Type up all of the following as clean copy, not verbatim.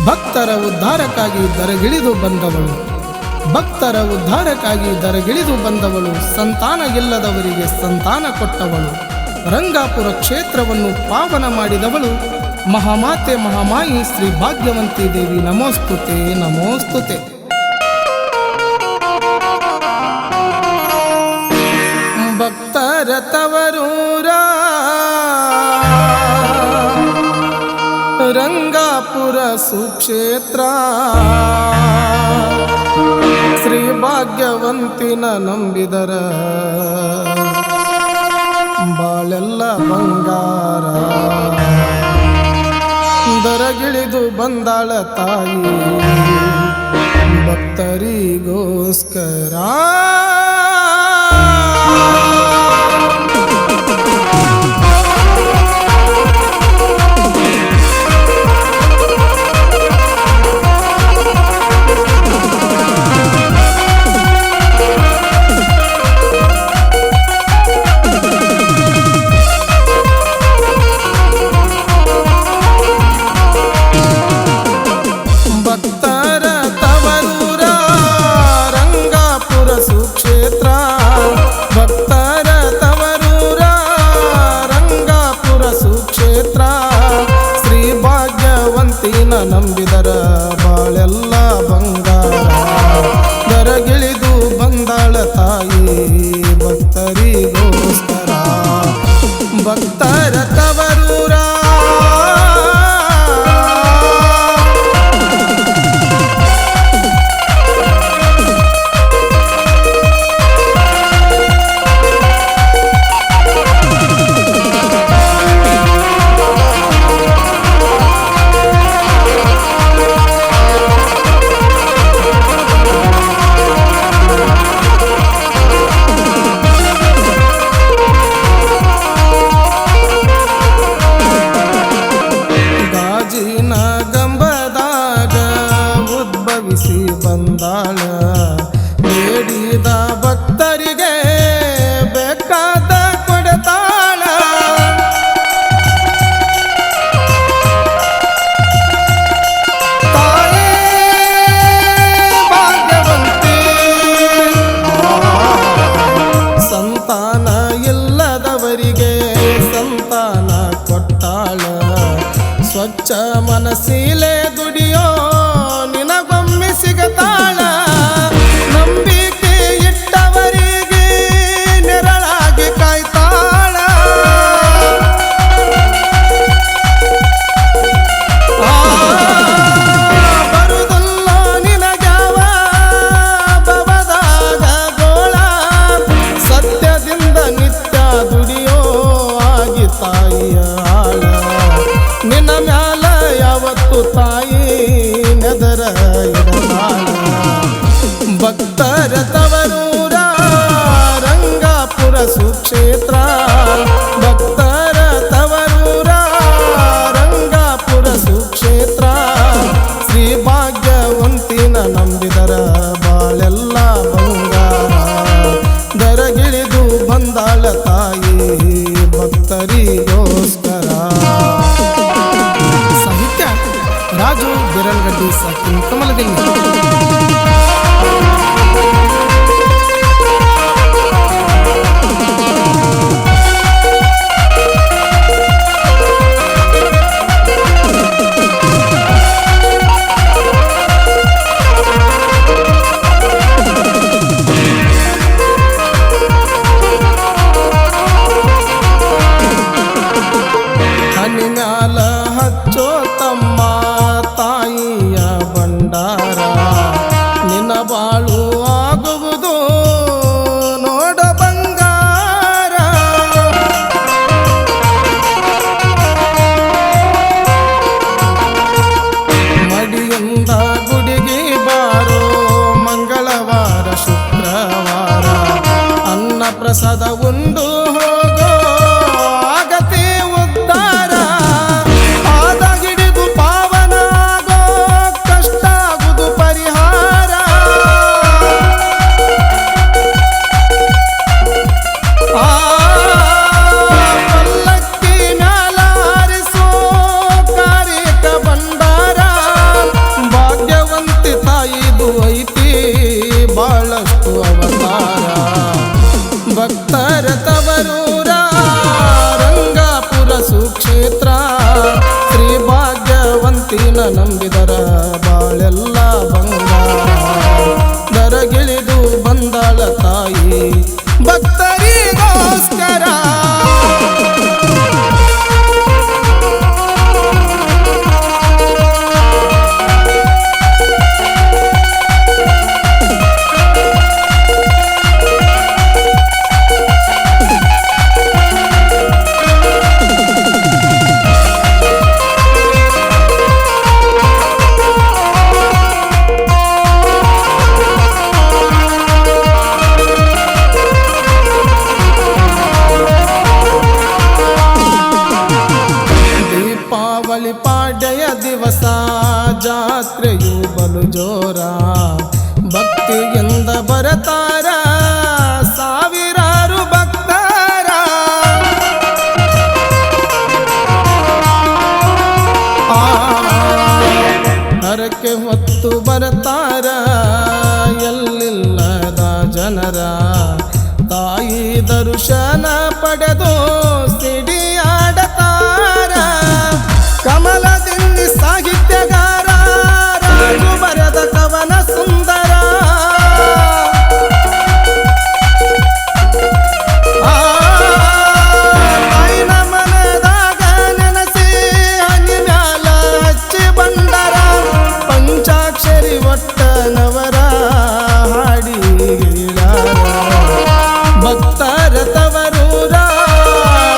ಭಕ್ತರ ಉದ್ಧಾರಕ್ಕಾಗಿ ದರಗಿಳಿದು ಬಂದವಳು, ಭಕ್ತರ ಉದ್ಧಾರಕ್ಕಾಗಿ ದರಗಿಳಿದು ಬಂದವಳು, ಸಂತಾನ ಇಲ್ಲದವರಿಗೆ ಸಂತಾನ ಕೊಟ್ಟವಳು, ರಂಗಾಪುರ ಕ್ಷೇತ್ರವನ್ನು ಪಾವನ ಮಾಡಿದವಳು ಮಹಾಮಾತೆ ಮಹಾಮಾಯಿ ಶ್ರೀ ಭಾಗ್ಯವಂತಿ ದೇವಿ. ನಮೋಸ್ತುತೆ ನಮೋಸ್ತುತೆ. ಭಕ್ತರ ತವರೂರ ರಂಗಾಪುರ ಸುಕ್ಷೇತ್ರ, ಶ್ರೀ ಭಾಗ್ಯವಂತಿನ ನಂಬಿದರ ಬಾಳೆಲ್ಲ ಬಂಗಾರ. ದರಗಿಳಿದು ಬಂದಾಳ ತಾಯಿ ಭಕ್ತರಿಗೋಸ್ಕರ. ನಂಬಿದರ ಬಾಳೆಲ್ಲ ಬಂಗಾರ. ದರಗಿಳಿದು ಬಂದಾಳ ತಾಯಿ ಭಕ್ತರಿಗೋಸ್ಕರ. ಭಕ್ತರ ತವರೂರ ಬಂದಾಳ. ಬೇಡಿದ ಭಕ್ತರಿಗೆ ಬೇಕಾದ ಕೊಡತಾಳ. ತಾಯಿ ಭಾಗ್ಯವಂತಿ ಸಂತಾನ ಇಲ್ಲದವರಿಗೆ ಸಂತಾನ ಕೊಟ್ಟಾಳ. ಸ್ವಚ್ಛ ಮನಸ್ಸಿಲೆ ದುಡಿಯೋ ನಿನಗೊಮ್ಮೆ ಸಿಗತಾಳ. ನಂಬಿಕೆ ಇಟ್ಟವರಿಗೆ ನೆರಳಾಗಿ ಕಾಯ್ತಾಳ. ಬರುದಲ್ಲ ನಿನಗ್ಯಾವ ಭವದಾಗ ಗೋಳ. ಸತ್ಯದಿಂದ ನಿತ್ಯ ದುಡಿಯೋ ಆಗಿ ತಾಯಿಯ ಆಳ. ನಿನ್ನ ಮ್ಯಾಲ ಯಾವತ್ತು ತಾಯಿ ನೆದರ ಇಡಲಾಳ. ಭಕ್ತರ ತವರೂರ ರಂಗಾಪುರ ಸುಕ್ಷೇತ್ರ. ಭಕ್ತರ ತವರೂರ ರಂಗಾಪುರ ಸುಕ್ಷೇತ್ರ. ಶ್ರೀ ಭಾಗ್ಯವಂತಿನ ನಂಬಿದರ ಬಾಳೆಲ್ಲ ಬಂಗಾರ. ದರಗಿಳಿದು ಬಂದಾಳ ತಾಯಿ ಭಕ್ತರಿಗೋಸ್ಕರ. ಸಾಹಿತ್ಯ ರಾಜು ಬಿರಲ್ಗಡ್ಡಿ ಸಾಕಿನ ಕಮಲದಿಂದ. ಹನಿಮ್ಯಾಲ ಹಚ್ಚೋ ತಮ್ಮ ತಾಯಿಯ ಭಂಡಾರ. ನಿನ್ನ ಬಾಳು ನಂಬಿದರ ಬಾಳೆಲ್ಲ ಬಂಗಾರ ದರಗಿಳಿದು ಬಂದಾಳ ತಾಯಿ ಭಕ್ತರಿಗೋಸ್ಕರ ಪಾಡ್ಯಯ ದಿವಸ ಜಾತ್ರೆಯು ಬಲು ಜೋರ ಭಕ್ತಿಯಿಂದ ಬರತಾರ ಸಾವಿರಾರು ಭಕ್ತರ ಹರಕೆ ಹೊತ್ತು ಬರತಾರ ಎಲ್ಲಿಲ್ಲದ ಜನರ ತಾಯಿ ದರ್ಶನ ಪಡೆದು ಸಿಡಿಯಾಡತಾರ ಕಮಲದಲ್ಲಿ ಸಾಹಿತ್ಯಗಾರ ರಾಜು ಬರೆದ ಕವನ ಸುಂದರ ತಾಯಿನ ಮನದಾಗ ನೆನಸಿ ಹನಿ ಮ್ಯಾಲ ಹಚ್ಚಿ ಬಂಡರ ಪಂಚಾಕ್ಷರಿ ಒಟ್ಟನವರ ಹಾಡಿ ಭಕ್ತರ ತವರೂರ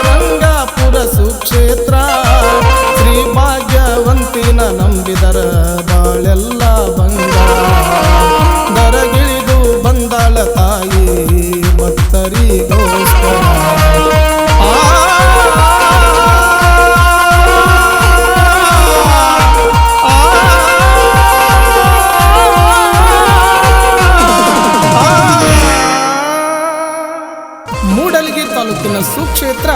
ರಂಗಾಪುರ ಸುಕ್ಷೇತ್ರ ಭಾಗ್ಯವಂತಿನ ನಂಬಿದರ ಬಾಳೆಲ್ಲ ಬಂಗಾರ ದರಗಿಳಿದು ಬಂದಾಳ ತಾಯಿ ಭಕ್ತರಿಗೋಸ್ಕರ ಮೂಡಲಗಿ ತಾಲೂಕಿನ ಸುಕ್ಷೇತ್ರ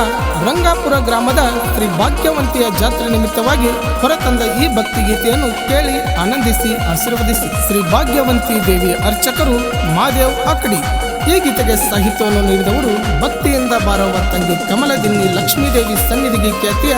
ರಂಗಾಪುರ ಗ್ರಾಮದ ಶ್ರೀ ಭಾಗ್ಯವಂತಿಯ ಜಾತ್ರೆ ನಿಮಿತ್ತವಾಗಿ ಹೊರತಂದ ಈ ಭಕ್ತಿ ಗೀತೆಯನ್ನು ಕೇಳಿ ಆನಂದಿಸಿ ಆಶೀರ್ವದಿಸಿ. ಶ್ರೀ ಭಾಗ್ಯವಂತಿ ದೇವಿ ಅರ್ಚಕರು ಮಾದೇವ್ ಆಕಡಿ. ಈ ಗೀತೆಗೆ ಸಾಹಿತ್ಯವನ್ನು ನೀಡಿದವರು ಭಕ್ತಿಯಿಂದ ಬಾರವ ತಂಗಿ ಕಮಲದಿನ್ನಿ ಲಕ್ಷ್ಮೀದೇವಿ ಸನ್ನಿಧಿಗೆ ಖ್ಯಾತಿಯ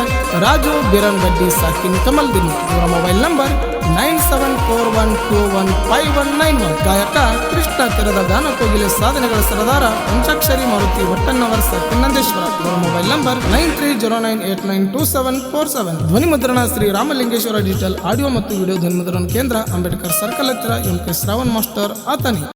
ರಾಜು ಬಿರನ್ಗಡ್ಡಿ ಸಾಕಿನ್ ಕಮಲದಿನ್ನಿ. ಇವರ ಮೊಬೈಲ್ ನಂಬರ್ 9741215191. ಗಾಯಕ ಕೃಷ್ಣ ತೆರೆದ ಗಾನ ಕೋಗಿಲೆ ಸಾಧನೆಗಳ ಸರದಾರ ಪಂಚಾಕ್ಷರಿ ಮಾರುತಿ ಒಟ್ಟನ್ನವರ ಸಾಕಿನ್ನಂದೇಶ್ವರ. ಇವರ ಮೊಬೈಲ್ ನಂಬರ್ 9309892747. ಧ್ವನಿ ಮುದ್ರಣ ಶ್ರೀ ರಾಮಲಿಂಗೇಶ್ವರ ಡಿಜಿಟಲ್ ಆಡಿಯೋ ಮತ್ತು ವಿಡಿಯೋ ಧ್ವನಿ ಮುದ್ರಣ ಕೇಂದ್ರ, ಅಂಬೇಡ್ಕರ್ ಸರ್ಕಲ್ ಹತ್ತಿರ, MK ಶ್ರಾವಣ್ ಮಾಸ್ಟರ್ ಆತನಿ.